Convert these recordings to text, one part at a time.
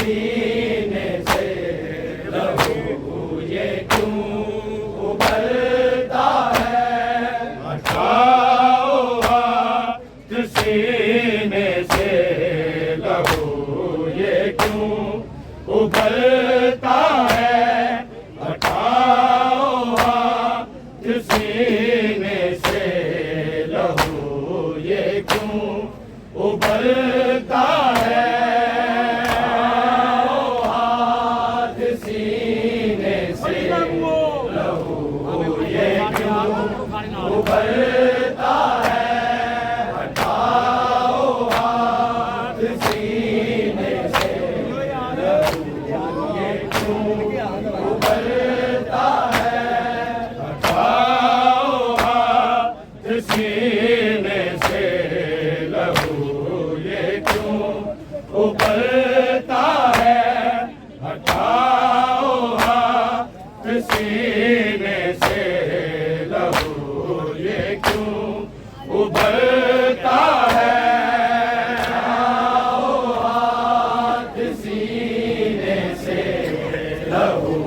सीने से लहू ये क्यों उबलता है। हटाओ हाथ सीने से लहू ये क्यों उबलता है। हटाओ हाथ सीने से लहू ये क्यों उबलता है। हाथ सीने से लहू ये क्यों उबलता है। हटाओ हाथ सीने से लहू ये क्यों उबलता है। हटाओ हाथ सीने से लहू ये क्यों उबलता है। हटाओ हाथ सीने से लहू ये क्यों उबलता है। हाथ सीने से लहू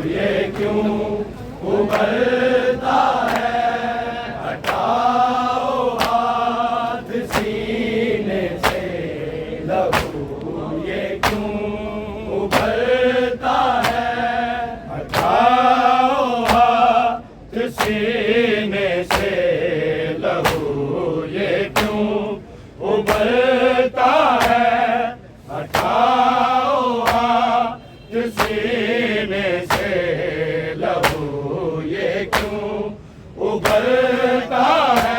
ये क्यों उबलता है। हटाओ हाथ सीने से लहू ये क्यों उबलता है। हटाओ हाथ सीने से लहू ये क्यों उबलता है। हटाओ हाथ सीने से लहू ये क्यों उबलता है।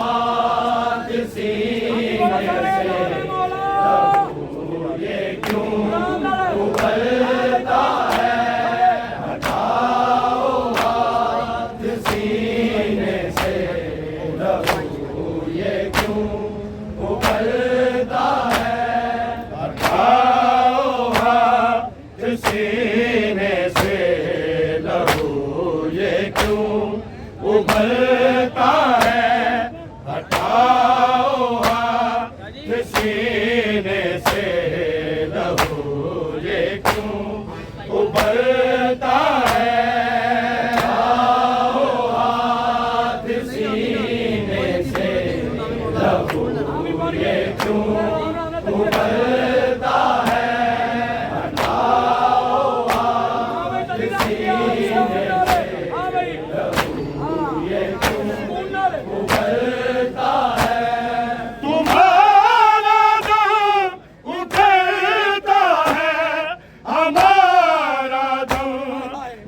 हाथ सीने से लहू ये क्यों उबलता है। हटाओ हाथ सीने से लहू ये क्यों उबलता है। हटाओ हाथ सीने से लहू ये क्यों उबलता है। हटाओ हाथ सीने से लहू ये क्यों उबलता है। हाथ सीने से लहू ये क्यों उबलता है। हटाओ हाथ सीने से लहू ये क्यों उबलता है। तुम्हारा दम उठता है, हमारा दम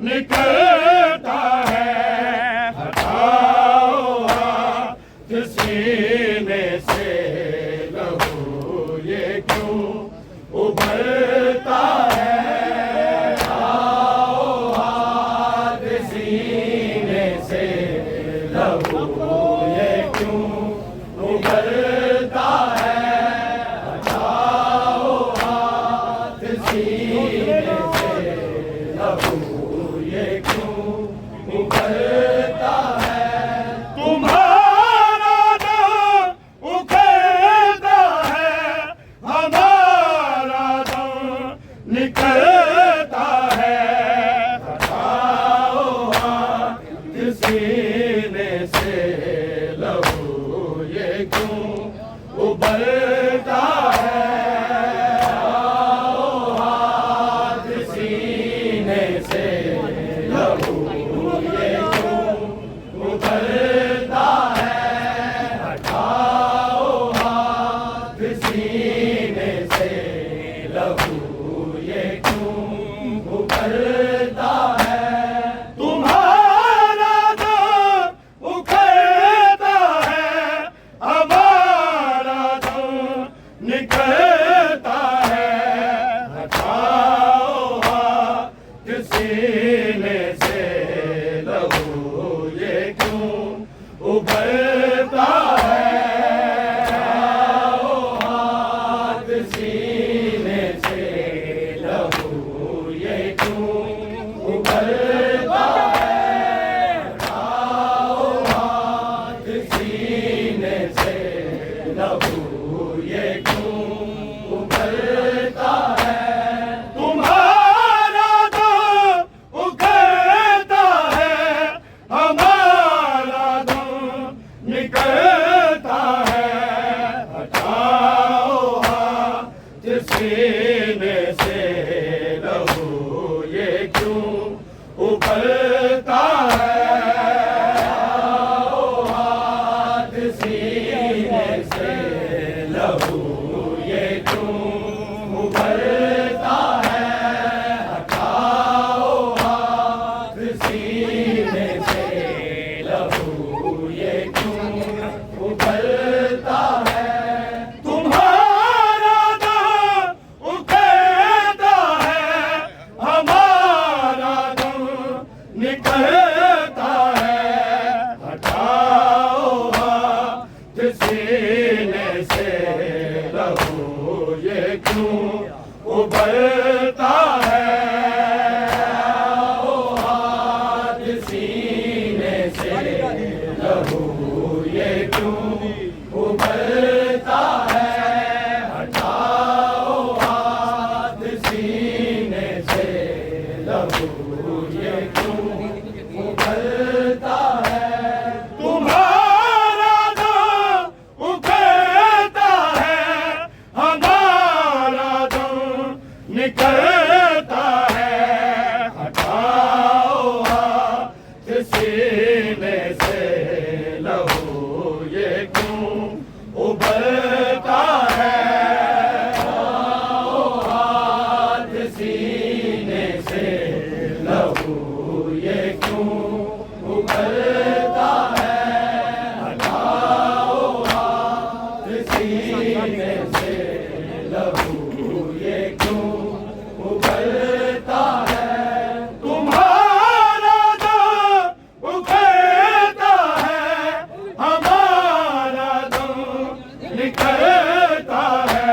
निकलता है। हटाओ हाथ सीने से लहू ये क्यों उबलता है। हटाओ हाथ सीने से लहू ये क्यों उबलता है। हटाओ हाथ सीने से लहू ये क्यों उबलता है। तुम्हारा दम उखड़ता है, हमारा दम सीने से लहू ये क्यों उबलता है, हाथ सीने से लहू ये क्यों उबलता है, हटाओ हाथ सीने से लहू ये क्यों उबलता है। निकलता है, हटाओ हाथ सीने से लहू ये क्यों उबलता है, हाथ सीने से लहू ये क्यों उबलता है, हटाओ हाथ सीने से लहू ये क्यों उबलता है। तुम्हारा दम उबलता है, हमारा दम निकलता है, हटाओ हाथ सीने से लहू ये क्यों उबलता है, हाथ सीने से लहू ये क्यों उबलता है, हटाओ हाथ सीने से लहू ये क्यों उबलता है। तुम्हारा दम उबलता है, हमारा दम निकलता है,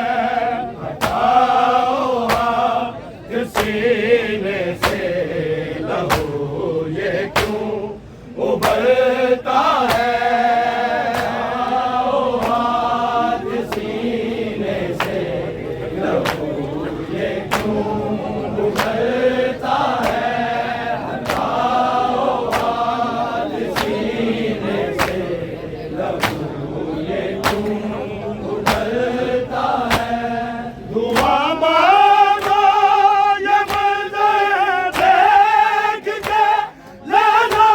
हटाओ हाथ सीने से लहू ये क्यों उबलता है, हाथ सीने से लहू ये क्यों उबलता है, हटाओ हाथ सीने से लहू ये क्यों उबलता है। धुआं मारो ये मंजर देख के लैला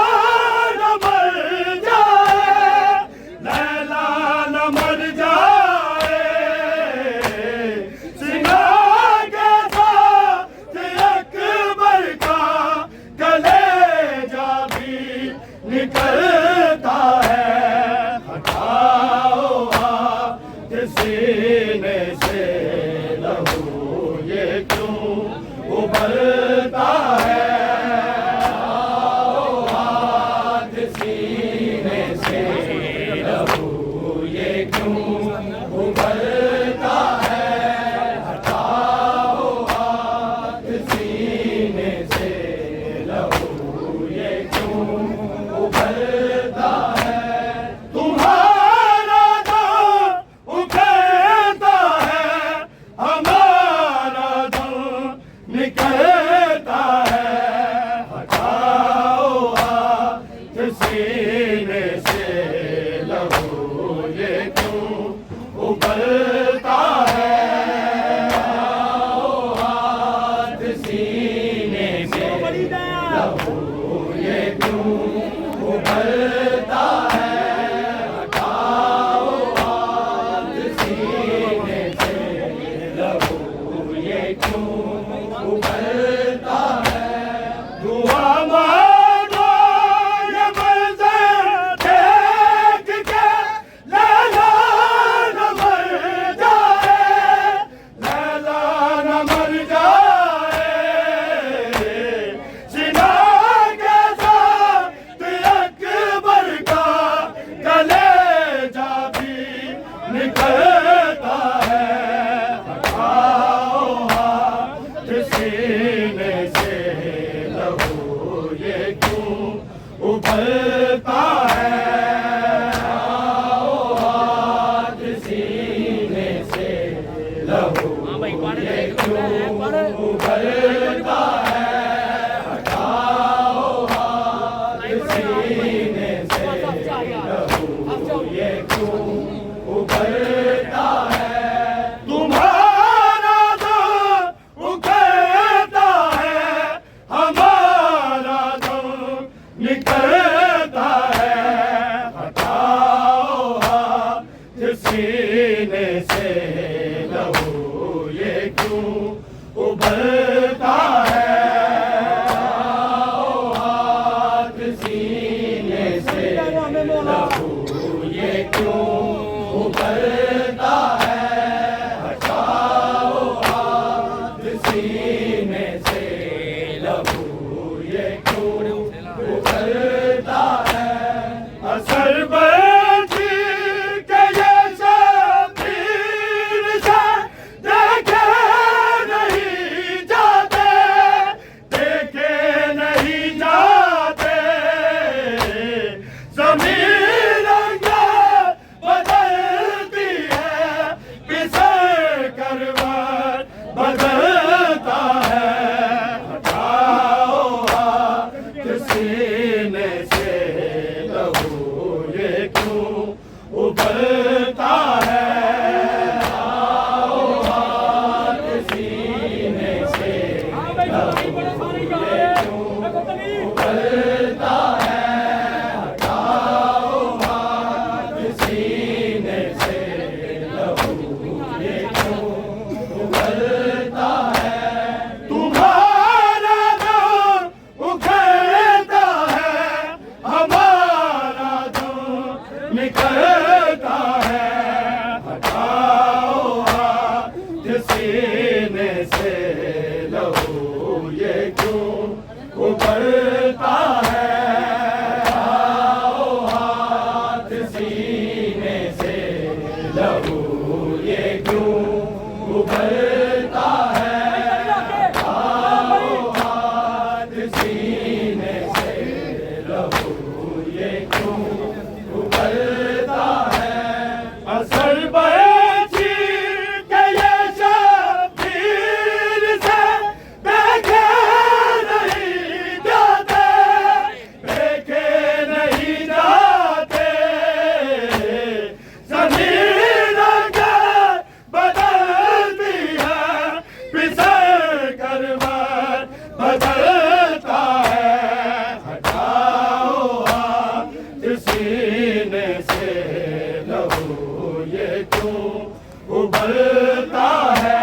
न मर जाए, लैला न मर जाए, सिना के साथ अकबर का कलेजा भी निकलता है, हटाओ हाथ सीने से लहू ये क्यों उबलता है, हाथ सीने से लहू ये क्यों उबलता है, हटाओ हाथ सीने से लहू ये क्यों उबलता है। तुम्हारा दम उबलता है, हमारा दम निकलता है, हटाओ हाथ सीने से लहू ये क्यों उबलता है, हाथ सीने से लहू ये क्यों उबलता है, हटाओ हाथ सीने से लहू ये क्यों उबलता है। धुआं मारो ये मंजर देख के लैला न मर जाए, लैला न मर जाए, सिना के साथ अकबर का कलेजा भी निकलता है, हटाओ हाथ सीने से लहू ये क्यों उबलता है, हाथ सीने से लहू ये क्यों उबलता है, हटाओ हाथ सीने से लहू ये क्यों उबलता है। तुम्हारा क्यों उभरता है, हाथ सीने से लहू ये क्यों उभरता है, हटाओ हाथ सीने से लहू ये क्यों उभरता है। असर बची के ये शबीर से देखे नहीं जाते, देखे नहीं जाते, ज़मीन रंगे बदलती है, पिसल करवट बदलता है, हटाओ हाथ सीने से लहू ये क्यों उभरता है, हटाओ हाथ सीने से लहू ये क्यों उभरता है, हटाओ हाथ सीने से लहू ये क्यों उभरता है। तुम्हारा दम उखड़ता है, हमारा दम निकलता है, हटाओ हाथ सीने से लहू ये क्यों उभरता है, हटाओ हाथ सीने से लहू ये क्यों उभरता है, हटाओ हाथ सीने से लहू ये क्यों उभरता है। असर बची के ये शबीर से देखे नहीं जाते, देखे नहीं जाते, ज़मीन रंगे बदलती है, पिसल करवट बदलता है, हटाओ हाथ सीने से लहू ये क्यों उभरता है,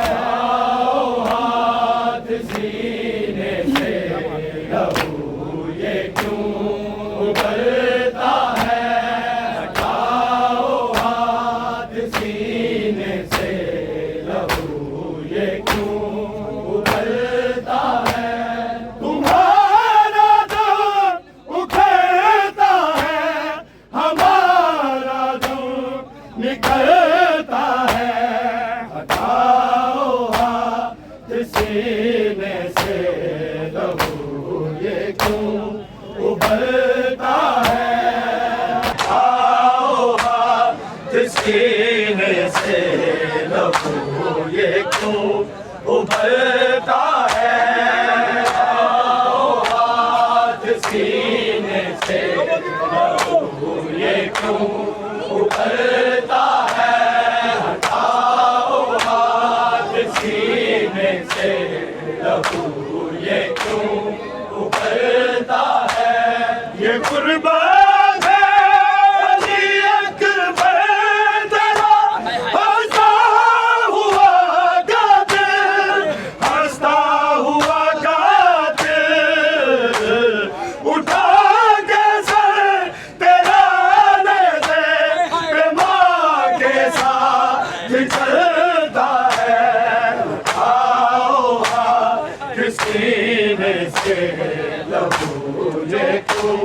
हटाओ हाथ सीने से लहू ये क्यों उभरता है, हटाओ हाथ सीने से लहू ये क्यों उभरता है। तुम्हारा दम उखड़ता है, हमारा दम निकलता है, हटाओ हाथ सीने से लहू ये क्यों उभरता है, हटाओ हाथ सीने से लहू ये क्यों उभरता है, हटाओ हाथ सीने से लहू ये क्यों उभरता है, हटाओ हाथ सीने से लहू ये क्यों उभरता है। ये कुर्बान है अली अकबर तेरा हंसता हुआ कातिल, हंसता हुआ कातिल, उठा के सर तेरा ले दे, माँ के साथ चलता है, आओ हाथ सीने से लहू ये क्यों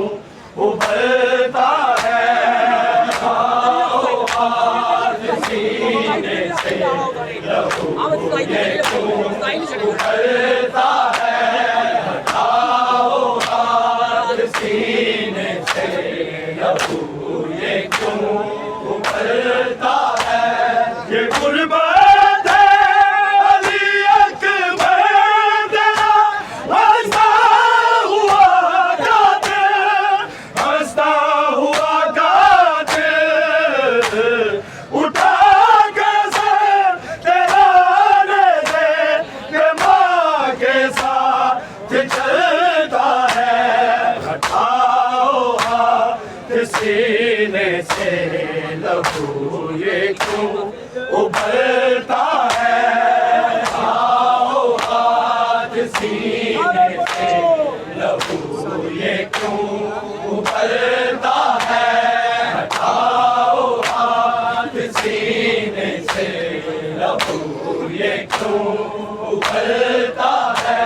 उभरता है, आओ हाथ सीने से लहू ये क्यों उभरता है, आओ हाथ सीने से लहू ये क्यों उभरता है। ये गुर्बत है अली अकबर तेरा हंसता हुआ कातिल, हंसता हुआ कातिल, उठा के सर तेरा ले दे, माँ के साथ लहू ये क्यों उखड़ता है,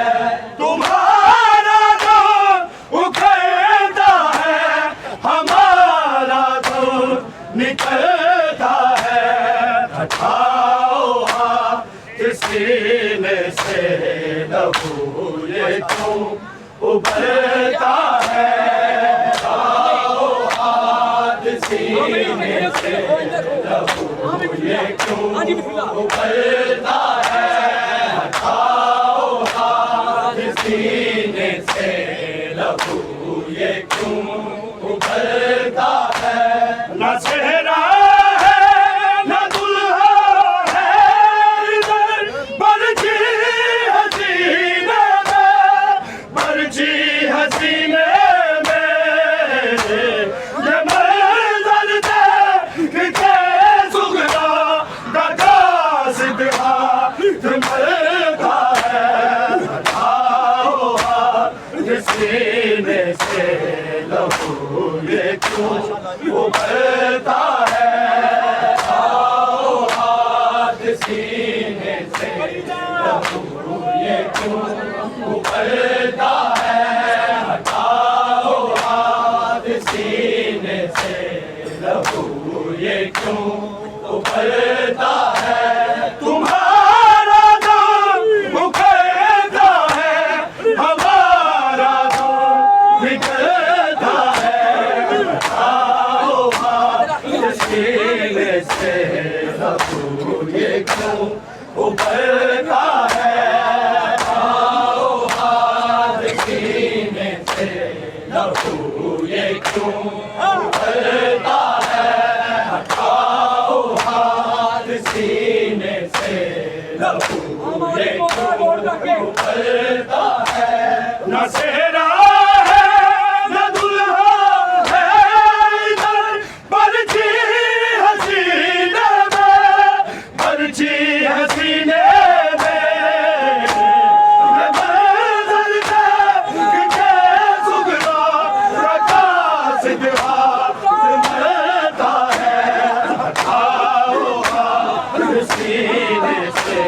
तुम्हारा तो उखड़ता है, हमारा तो निकलता है। हटाओ हाथ सीने से लहू ये क्यों उभरता है, हटाओ हाथ सीने से लहू ये क्यों उभरता है, हटाओ हाथ सीने से लहू ये क्यों उभरता है। न चेहरा है न दुल्हा है इधर, बरछी हसीने में, बरछी हसीने में, ये मंजर देख के सुगना दादा सिद्धा मरता है। हटाओ हाथ सीने से लहू ये क्यों उभरता है, हटाओ हाथ सीने से लहू ये क्यों उभरता है, हटाओ हाथ सीने से लहू ये क्यों उभरता है। तुम्हारा तो उखड़ता है, हमारा तो निकलता है। हटाओ हाथ सीने से लहू ये क्यों उभरता है, हटाओ हाथ सीने से लहू ये क्यों उभरता है, हटाओ हाथ सीने से लहू ये क्यों उभरता है। न सेहरा है न दुल्हा है इधर, बरछी हसीने में, बरछी हसीने में, ये मंजर देख के सुगना प्रकाश दिवा मरता है। हटाओ हाथ सीने से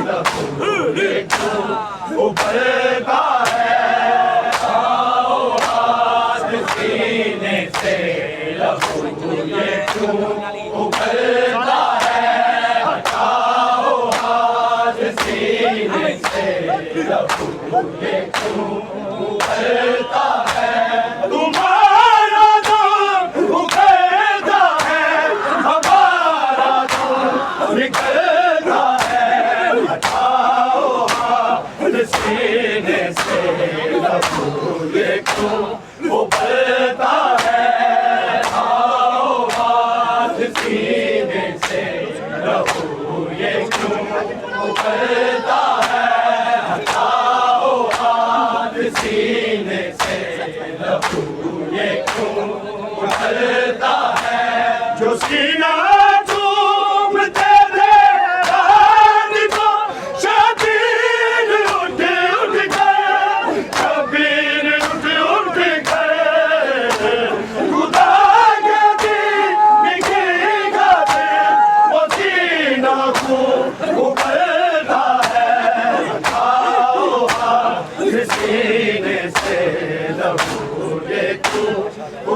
लहू ये क्यों उभरता है, हटाओ हाथ सीने से लहू ये क्यों उभरता है, हटाओ हाथ सीने से लहू ये क्यों उभरता है। तुम्हारा तो उखड़ता है, हमारा तो निकलता है। हटाओ हाथ सीने से लहू ये क्यों उभरता है, हटाओ हाथ सीने से लहू ये क्यों उभरता है, हटाओ हाथ सीने से लहू ये क्यों उभरता है। जो सीना चूमते थे रात को, शबीर उठ उठ गए, शबीर उठ उठ गए, खुदा के दीन की खातिर वो सीना को उभरता है। हटाओ हाथ सीने से लहू ये क्यों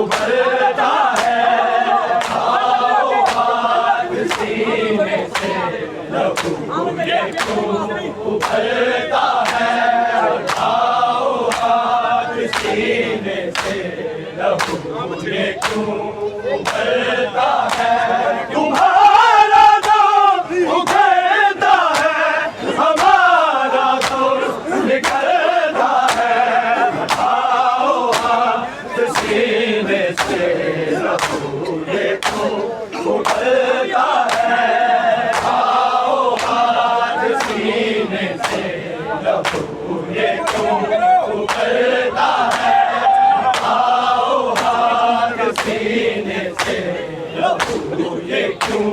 उभरता है, हटाओ हाथ सीने से लहू ये क्यों उभरता है, हटाओ हाथ सीने से लहू ये क्यों उभरता है। तुम्हारा तो उखड़ता है, हमारा तो निकलता है। हटाओ हाथ सीने से लहू ये क्यों उभरता है, हटाओ हाथ सीने से लहू ये क्यों उभरता है, हटाओ हाथ सीने से लहू ये क्यों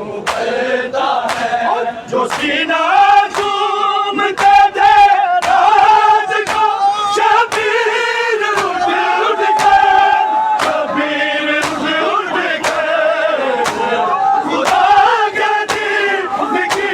उभरता है। जो सीना चूमते थे रात को, शबीर उठ उठ गए, शबीर उठ उठ गए, खुदा के दीन की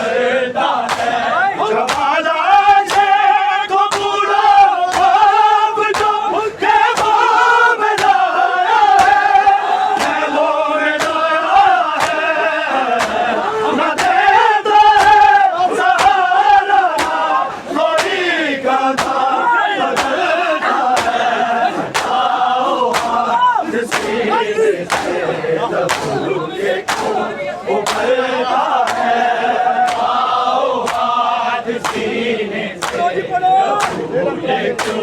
उभरता है जमाना से तो पूरा ख्वाब जो ख्वाबों में लाया है ख्वाबों में लाया है न देता है सहारा कोई का बदलता है आओ हाथ सीने से लबों को उभरता है आओ हाथ सीने से लबों को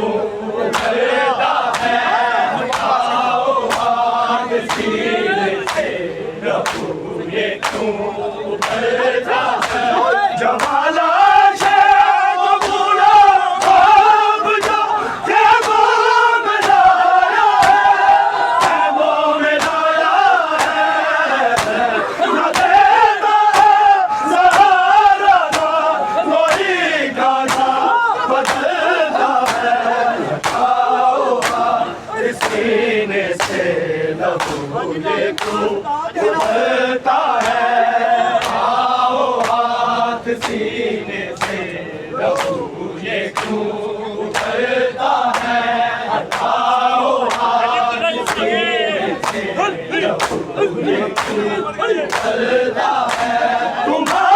उभरता है आओ हाथ सीने से लबों को उभरता है जमाला से तो पूरा ख्वाब जो ख्वाबों में लाया है ख्वाबों में लाया है न देता है सहारा कोई गाना बदलता है आओ हाथ सीने से लबों को उभरता है आओ हाथ सीने से लबों को उभरता है आओ हाथ सीने से लबों को उभरता है तुम्हारा